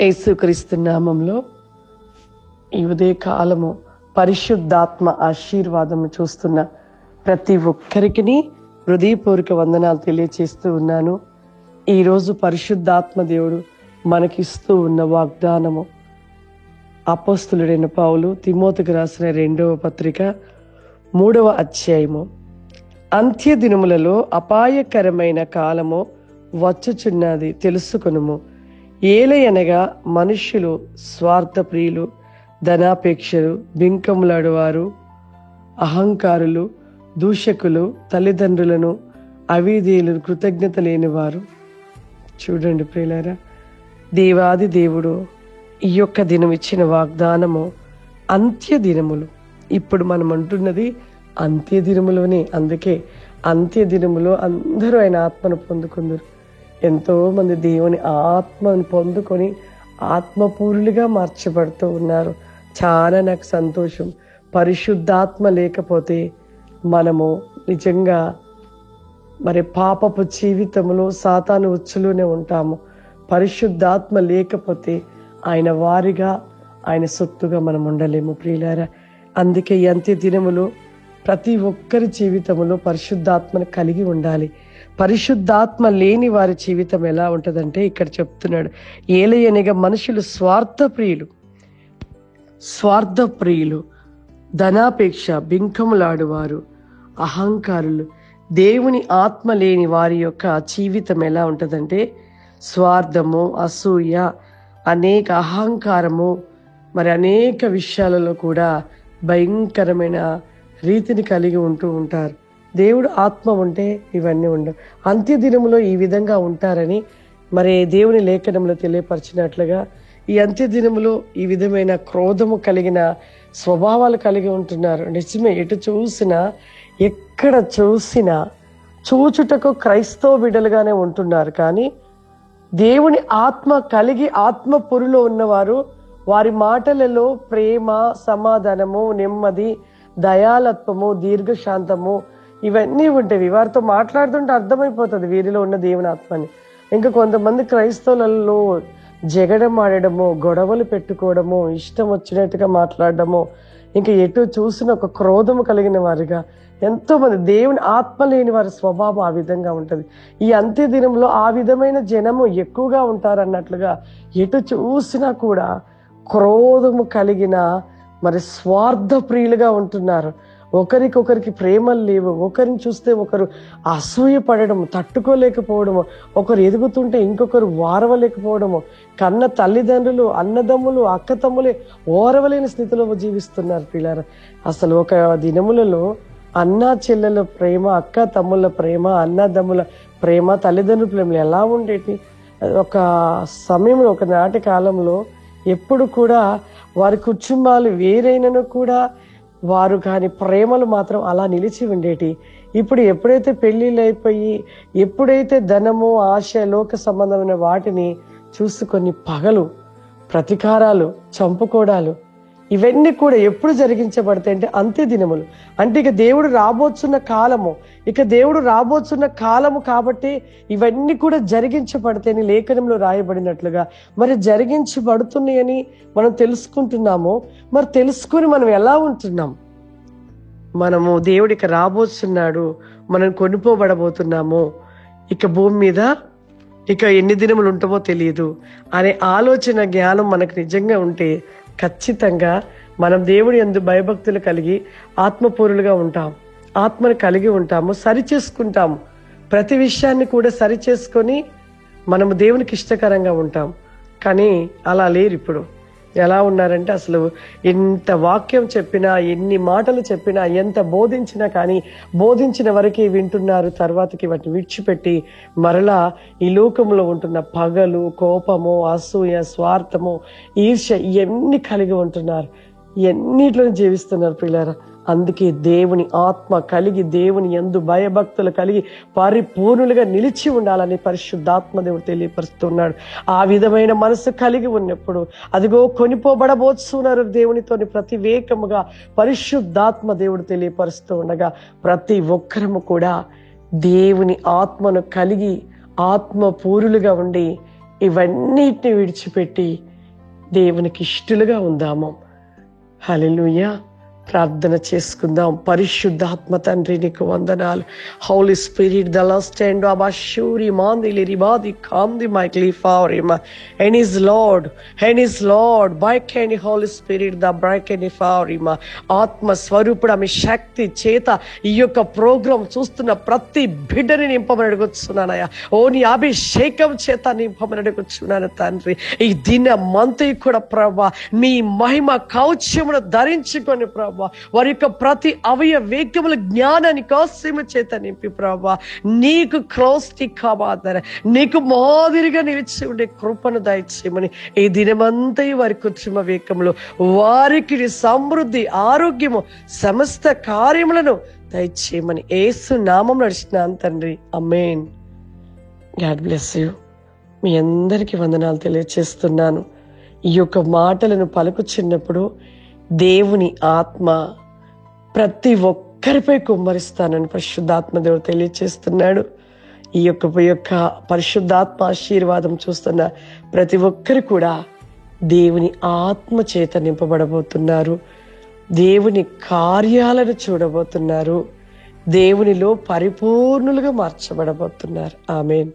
యేసుక్రీస్తు నామంలో ఈ ఉదయ కాలము పరిశుద్ధాత్మ ఆశీర్వాదం చూస్తున్న ప్రతి ఒక్కరికి హృదయపూర్వక వందనాలు తెలియచేస్తూ ఉన్నాను. ఈరోజు పరిశుద్ధాత్మ దేవుడు మనకిస్తూ ఉన్న వాగ్దానము అపోస్తలుడైన పౌలు తిమోతికి రాసిన 2వ పత్రిక 3వ అధ్యాయము. అంత్య దినములలో అపాయకరమైన కాలము వచ్చుచున్నది తెలుసుకొనుము. ఏలయనగా మనుష్యులు స్వార్థప్రియులు, ధనాపేక్షలు, బింకములాడువారు, అహంకారులు, దూషకులు, తల్లిదండ్రులను అవిధేయులను, కృతజ్ఞత లేనివారు. చూడండి ప్రియులారా, దేవాది దేవుడు ఈ యొక్క దినం ఇచ్చిన వాగ్దానము అంత్య దినములు. ఇప్పుడు మనం అంటున్నది అంత్య దినములోనే. అందుకే అంత్య దినములో అందరూ ఆయన ఆత్మను పొందుకుందరు. ఎంతో మంది దేవుని ఆత్మను పొందుకొని ఆత్మపూర్ణులుగా మార్చబడుతూ ఉన్నారు. చాలా నాకు సంతోషం. పరిశుద్ధాత్మ లేకపోతే మనము నిజంగా పాపపు జీవితంలో సాతాను ఉచ్చులోనే ఉంటాము. పరిశుద్ధాత్మ లేకపోతే ఆయన వారిగా, ఆయన సొత్తుగా మనం ఉండలేము ప్రియులారా. అందుకే ఈ అంత్య దినములో ప్రతి ఒక్కరి జీవితంలో పరిశుద్ధాత్మను కలిగి ఉండాలి. పరిశుద్ధాత్మ లేని వారి జీవితం ఎలా ఉంటుందంటే ఇక్కడ చెప్తున్నాడు, ఏలయనగా మనుషులు స్వార్థప్రియులు, ధనాపేక్ష, బింకములాడువారు, అహంకారులు. దేవుని ఆత్మ లేని వారి యొక్క జీవితం ఎలా ఉంటుందంటే స్వార్థము, అసూయ, అనేక అహంకారము, అనేక విషయాలలో కూడా భయంకరమైన రీతిని కలిగి ఉంటూ ఉంటారు. దేవుడు ఆత్మ ఉంటే ఇవన్నీ ఉండవు. అంత్య దినములో ఈ విధంగా ఉంటారని దేవుని లేఖనంలో తెలియపరిచినట్లుగా ఈ అంత్య దినములో ఈ విధమైన క్రోధము కలిగిన స్వభావాలు కలిగి ఉంటున్నారు. నిజమే, ఎటు చూసినా, ఎక్కడ చూసినా చూచుటకు క్రైస్తవ బిడ్డలుగానే ఉంటున్నారు. కానీ దేవుని ఆత్మ కలిగి ఆత్మ పురులో ఉన్నవారు వారి మాటలలో ప్రేమ, సమాధానము, నెమ్మది, దయాలత్వము, దీర్ఘశాంతము ఇవన్నీ ఉంటాయి. వారితో మాట్లాడుతుంటే అర్థమైపోతుంది వీరిలో ఉన్న దేవుని ఆత్మని. ఇంకా కొంతమంది క్రైస్తవులలో జగడం ఆడడము, గొడవలు పెట్టుకోవడము, ఇష్టం వచ్చినట్టుగా మాట్లాడడము, ఇంకా ఎటు చూసిన ఒక క్రోధము కలిగిన వారిగా ఎంతో మంది. దేవుని ఆత్మ లేని వారి స్వభావం ఆ విధంగా ఉంటుంది. ఈ అంత్య దినంలో ఆ విధమైన జనము ఎక్కువగా ఉంటారన్నట్లుగా ఎటు చూసినా కూడా క్రోధము కలిగిన స్వార్థ ప్రియులుగా ఉంటున్నారు. ఒకరికొకరికి ప్రేమలు లేవు. ఒకరిని చూస్తే ఒకరు అసూయ పడడము, తట్టుకోలేకపోవడము, ఒకరు ఎదుగుతుంటే ఇంకొకరు ఓరవలేకపోవడము, కన్న తల్లిదండ్రులు, అన్నదమ్ములు, అక్కతమ్ములే ఓరవలేని స్థితిలో జీవిస్తున్నారు పిల్లలు. అసలు ఒక దినములలో అన్నా చెల్లెల ప్రేమ, అక్క తమ్ముళ్ళ ప్రేమ, అన్నదమ్ముల ప్రేమ, తల్లిదండ్రుల ప్రేమలు ఎలా ఉండేటి? ఒక సమయంలో, ఒకనాటి కాలంలో ఎప్పుడు కూడా వారి కుటుంబాలు వేరైనను కూడా వారు కాని ప్రేమలు మాత్రం అలా నిలిచి ఉండేటి. ఇప్పుడు ఎప్పుడైతే పెళ్లిళ్ళు అయిపోయి, ఎప్పుడైతే ధనము, ఆశ, లోక సంబంధమైన వాటిని చూసుకొని పగలు, ప్రతీకారాలు, చంపుకోవడాలు ఇవన్నీ కూడా ఎప్పుడు జరిగించబడతాయి అంటే అంత్య దినములు. అంటే ఇక దేవుడు రాబోతున్న కాలము కాబట్టి ఇవన్నీ కూడా జరిగించబడతాయని లేఖనంలో రాయబడినట్లుగా జరిగించబడుతున్నాయని మనం తెలుసుకుంటున్నాము. తెలుసుకుని మనం ఎలా ఉంటున్నాం? మనము దేవుడికి రాబోతున్నాడు, మనం కొనుక్కోబడబోతున్నాము, ఇక భూమి మీద ఇక ఎన్ని దినములు ఉంటామో తెలియదు అనే ఆలోచన, జ్ఞానం మనకు నిజంగా ఉంటే ఖచ్చితంగా మనం దేవుడి యందు భయభక్తులు కలిగి ఆత్మపూరులుగా ఉంటాం, ఆత్మను కలిగి ఉంటాము, సరిచేసుకుంటాము. ప్రతి విషయాన్ని కూడా సరిచేసుకొని మనము దేవునికి ఇష్టకరంగా ఉంటాం. కానీ అలా లేరు. ఇప్పుడు ఎలా ఉన్నారంటే అసలు ఎంత వాక్యం చెప్పినా, ఎన్ని మాటలు చెప్పినా, ఎంత బోధించినా కానీ బోధించిన వరకే వింటున్నారు. తర్వాతకి వాటిని విడిచిపెట్టి మరలా ఈ లోకంలో ఉంటున్న పగలు, కోపము, అసూయ, స్వార్థము, ఈర్ష్య ఇవన్నీ కలిగి ఉంటున్నారు. ఎన్నిట్లను జీవిస్తున్నారు పిల్లరా. అందుకే దేవుని ఆత్మ కలిగి, దేవుని యందు భయభక్తులు కలిగి పరిపూర్ణులుగా నిలిచి ఉండాలని పరిశుద్ధాత్మ దేవుడు తెలియపరుస్తున్నాడు. ఆ విధమైన మనసు కలిగి ఉన్నప్పుడు అదిగో కొనిపోబడబోతున్నారు దేవునితోని ప్రతివేకముగా పరిశుద్ధాత్మ దేవుడు తెలియపరుస్తూ ఉండగా ప్రతి ఒక్కరము కూడా దేవుని ఆత్మను కలిగి ఆత్మ పూరులుగా ఉండి ఇవన్నిటిని విడిచిపెట్టి దేవునికి ఇష్టలుగా ఉందాము. హల్లెలూయా. ప్రార్థన చేసుకుందాం. పరిశుద్ధాత్మ తండ్రి నీకు వందనాలు. Holy Spirit the last and అబషూరి మాందిలి రిబాది కాంది మైక్లీ ఫారిమా and is Lord by can Holy Spirit the broken ఫారిమా. ఆత్మ స్వరూపుడు ఆమె శక్తి చేత ఈ యొక్క ప్రోగ్రాం చూస్తున్న ప్రతి బిడ్డని నింపమని అడుగుతున్నానయ్యా. ఓ నీ అభిషేకం చేత నింపమని అడుగుతున్నాను తండ్రి. ఈ దినమంతా కూడా ప్రభా మీ మహిమ కవచమును ధరించుకొని ప్రభా వారి యొక్క ప్రతి అవయవేగముల జ్ఞానాన్ని కోసము చేత నింపి ప్రభా నీకు క్రోస్టి కాబాదర నీకు మాదిరిగా నిలిచి ఉండే కృపను దయచేయమని ఈ దినమంతా వారి కుటుంబ వేగంలో వారికి సమృద్ధి ఆరోగ్యము సమస్త కార్యములను దయచేయమని యేసు నామం నడిచినాను తండ్రి. ఆమేన్. God bless you. మీ అందరికీ వందనాలు తెలియచేస్తున్నాను. ఈ యొక్క మాటలను పలుకుచున్నప్పుడు దేవుని ఆత్మ ప్రతి ఒక్కరిపై కుమ్మరిస్తానని పరిశుద్ధాత్మ దేవుడు తెలియచేస్తున్నాడు. ఈ యొక్క పరిశుద్ధాత్మ ఆశీర్వాదం చూస్తున్న ప్రతి ఒక్కరు కూడా దేవుని ఆత్మ చేత నింపబడబోతున్నారు. దేవుని కార్యాలను చూడబోతున్నారు. దేవునిలో పరిపూర్ణులుగా మార్చబడబోతున్నారు. ఆమేన్.